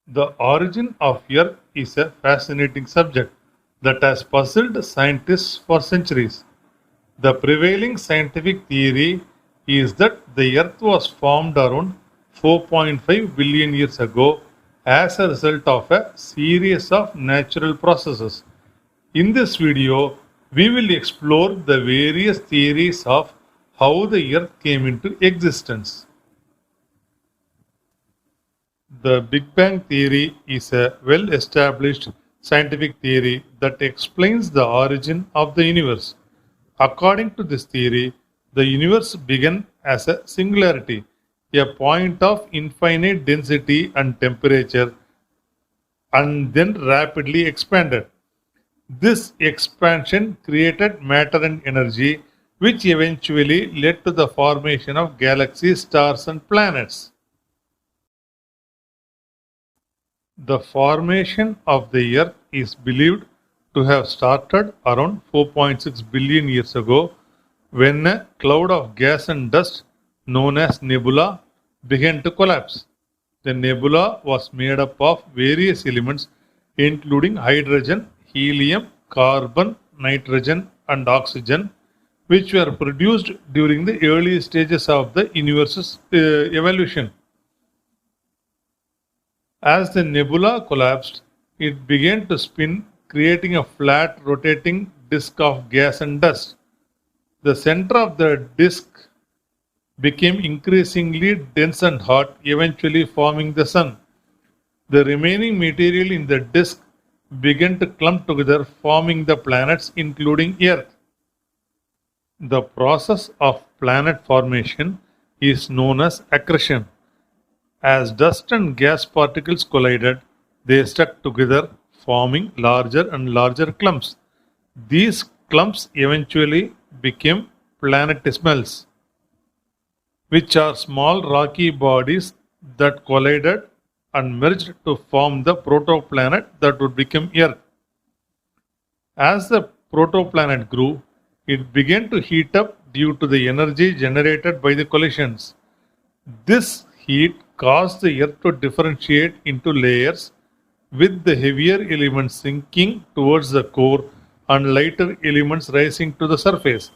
The origin of Earth is a fascinating subject that has puzzled scientists for centuries. The prevailing scientific theory is that the Earth was formed around 4.5 billion years ago as a result of a series of natural processes. In this video, we will explore the various theories of how the Earth came into existence. The Big Bang theory is a well established scientific theory that explains the origin of the universe. According to this theory, the universe began as a singularity, a point of infinite density and temperature, and then rapidly expanded. This expansion created matter and energy, which eventually led to the formation of galaxies, stars, and planets. The formation of the Earth is believed to have started around 4.6 billion years ago when a cloud of gas and dust known as nebula began to collapse. The nebula was made up of various elements including hydrogen, helium, carbon, nitrogen, and oxygen, which were produced during the early stages of the universe's evolution. As the nebula collapsed, it began to spin, creating a flat, rotating disk of gas and dust. The center of the disk became increasingly dense and hot, eventually forming the sun. The remaining material in the disk began to clump together, forming the planets, including Earth. The process of planet formation is known as accretion. As dust and gas particles collided, they stuck together, forming larger and larger clumps. These clumps eventually became planetesimals, which are small rocky bodies that collided and merged to form the protoplanet that would become Earth. As the protoplanet grew, it began to heat up due to the energy generated by the collisions. This heat caused the Earth to differentiate into layers, with the heavier elements sinking towards the core and lighter elements rising to the surface.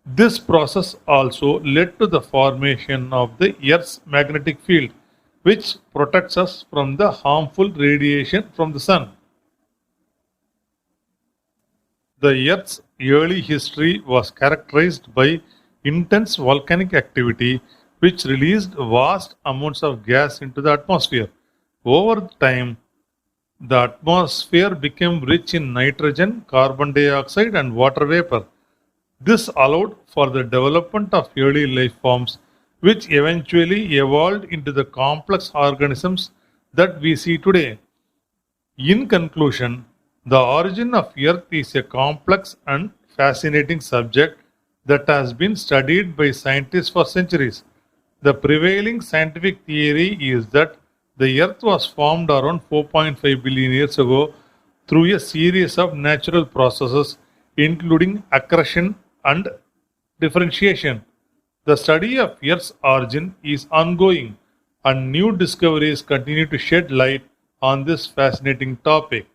This process also led to the formation of the Earth's magnetic field, which protects us from the harmful radiation from the sun. The Earth's early history was characterized by intense volcanic activity, which released vast amounts of gas into the atmosphere. Over time, the atmosphere became rich in nitrogen, carbon dioxide, and water vapor. This allowed for the development of early life forms, which eventually evolved into the complex organisms that we see today. In conclusion, the origin of Earth is a complex and fascinating subject that has been studied by scientists for centuries. The prevailing scientific theory is that the Earth was formed around 4.5 billion years ago through a series of natural processes, including accretion and differentiation. The study of Earth's origin is ongoing, and new discoveries continue to shed light on this fascinating topic.